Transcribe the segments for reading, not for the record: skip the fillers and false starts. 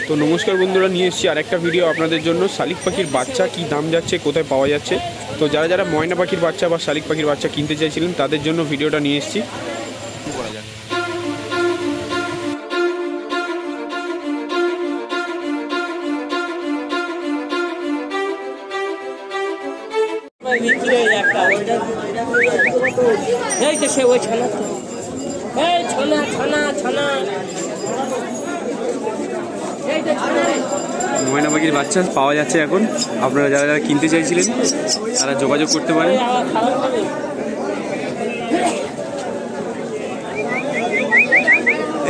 তো নমস্কার বন্ধুরা, নিয়ে এসেছি আরেকটা ভিডিও আপনাদের জন্য। শালিক পাখির বাচ্চা কি দাম যাচ্ছে, কোথায় পাওয়া যাচ্ছে। তো যারা যারা ময়না পাখির বাচ্চা বা শালিক পাখির বাচ্চা কিনতে চাইছিলেন তাদের জন্য ভিডিওটা নিয়ে এসেছি। করা যাক। ময়না পাখির বাচ্চা পাওয়া যাচ্ছে এখন। আপনারা যারা যারা কিনতে চাইছিলেন তারা যোগাযোগ করতে পারেন।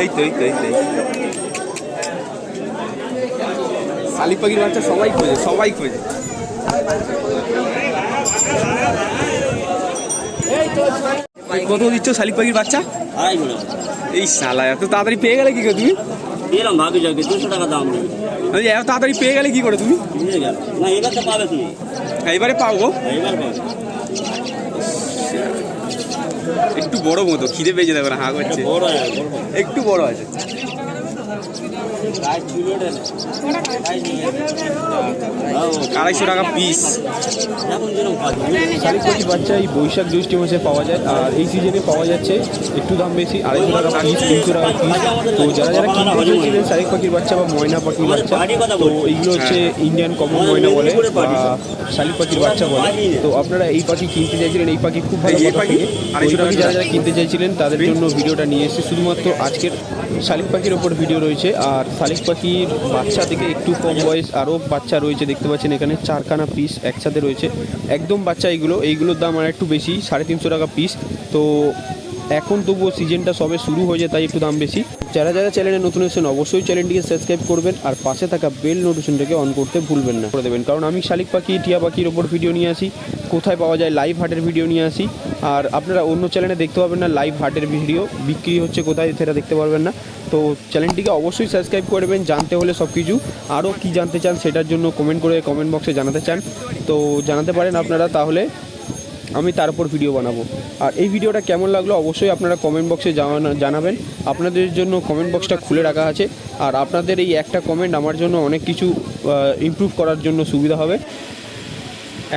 এই তো শালিক পাখির বাচ্চা সবাই খোঁজে। কত দিচ্ছ শালিক পাখির বাচ্চা? এই শালা এত তাড়াতাড়ি পেয়ে গেলে কি করে তুমি? ভাবি যাবে 200 টাকা দাম নেই। এত তাড়াতাড়ি পেয়ে গেলে কি করে তুমি? না এবার তো পাবে তুমি। এবারে পাবো। এবার পাবে। একটু বড় মতো খিদে পেয়েছে, দেখো না হাঁ করছে। একটু বড় আছে। 250 টাকা পিস। শালিক পাখির বাচ্চা এই বৈশাখ জ্যৈষ্ঠ মাসে পাওয়া যায়, আর এই সিজনে পাওয়া যাচ্ছে একটু দাম বেশি, 250 টাকা পিস, 300 টাকা পিস। তো যারা যারা কিনতে চেয়েছিলেন শালিক পাখির বাচ্চা বা ময়না পাখির বাচ্চা, তো এইগুলো হচ্ছে ইন্ডিয়ান কমন ময়না বলে বা শালিক পাখির বাচ্চা বলে। তো আপনারা এই পাখি কিনতে চাইছিলেন, এই পাখি খুব ভালো পাখি। 250 টাকা যারা যারা কিনতে চাইছিলেন তাদের জন্য ভিডিওটা নিয়ে এসেছি। শুধুমাত্র আজকের শালিক পাখির ওপর ভিডিও রয়েছে। আর শালিক পাখির বাচ্চা থেকে একটু কম বয়স আরও বাচ্চা রয়েছে, দেখতে পাচ্ছেন এখানে 4খানা পিস একসাথে রয়েছে, একদম বাচ্চা। এইগুলোর দাম আর একটু বেশি, 350 টাকা পিস। তো এখন তবুও সিজনটা সবে শুরু হয়েছে, তাই একটু দাম বেশি। যারা যারা চ্যানেলে নতুন এসেছেন অবশ্যই চ্যানেলটিকে সাবস্ক্রাইব করবেন, আর পাশে থাকা বেল নোটিফিকেশনটাকে অন করতে ভুলবেন না, করে দেবেন। কারণ আমি শালিক পাখি টিয়া পাখির ওপর ভিডিও নিয়ে আসি, কোথায় পাওয়া যায় লাইভ হাটের ভিডিও নিয়ে আসি। আর আপনারা অন্য চ্যানেলে দেখতে পাবেন না লাইভ হাটের ভিডিও, বিক্রি হচ্ছে কোথায় সেটা দেখতে পারবেন না। তো চ্যানেলটিকে অবশ্যই সাবস্ক্রাইব করবেন। জানতে হলে সব কিছু, আরও কী জানতে চান সেটার জন্য কমেন্ট বক্সে জানাতে চান তো জানাতে পারেন আপনারা, তাহলে আমি তার উপর ভিডিও বানাবো। আর এই ভিডিওটা কেমন লাগলো অবশ্যই আপনারা কমেন্ট বক্সে জানাবেন। আপনাদের জন্য কমেন্ট বক্সটা খুলে রাখা আছে, আর আপনাদের এই একটা কমেন্ট আমার জন্য অনেক কিছু ইমপ্রুভ করার জন্য সুবিধা হবে।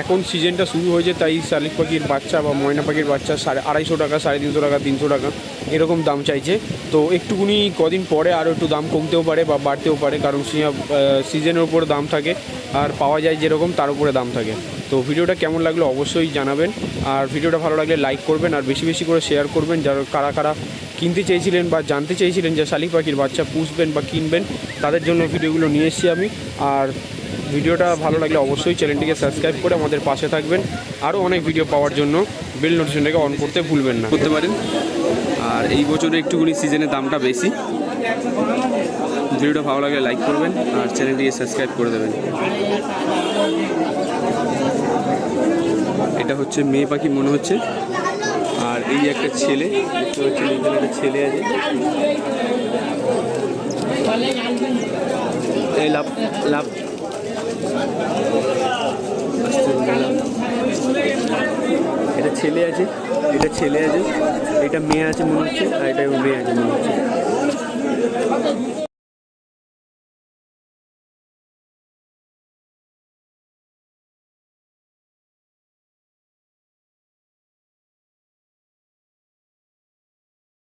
এখন সিজনটা শুরু হয়েছে, তাই শালিক পাখির বাচ্চা বা ময়না পাখির বাচ্চা 250 টাকা, 350 টাকা, 300 টাকা এরকম দাম চাইছে। তো একটুকুনি কদিন পরে আরও একটু দাম কমতেও পারে বা বাড়তেও পারে, কারণ সিজনের উপর দাম থাকে, আর পাওয়া যায় যেরকম তার উপরে দাম থাকে। তো ভিডিওটা কেমন লাগলো অবশ্যই জানাবেন, আর ভিডিওটা ভালো লাগলে লাইক করবেন, আর বেশি বেশি করে শেয়ার করবেন। যারা কারা কিনতে চেয়েছিলেন বা জানতে চেয়েছিলেন যে শালিক পাখির বাচ্চা পুষবেন বা কিনবেন, তাদের জন্য ভিডিওগুলো নিয়ে এসেছি আমি। আর ভিডিওটা ভালো লাগলে অবশ্যই চ্যানেলটিকে সাবস্ক্রাইব করে আমাদের পাশে থাকবেন। আরও অনেক ভিডিও পাওয়ার জন্য বেল নোটিফিকেশনটাকে অন করতে ভুলবেন না, করতে পারেন। আর এই বছরে একটুখানি সিজনের দামটা বেশি। ভিডিওটা ভালো লাগলে লাইক করবেন, আর চ্যানেলটিকে সাবস্ক্রাইব করে দেবেন। এটা হচ্ছে মেয়ে পাখি মনে হচ্ছে, আর এই একটা ছেলে দেখতে পাচ্ছেন, এখানে একটা ছেলে আছে। এই লাভ এটা ছেলে আছে, এটা মেয়ে আছে মনে হচ্ছে, আর এটা মেয়ে আছে মনে হচ্ছে।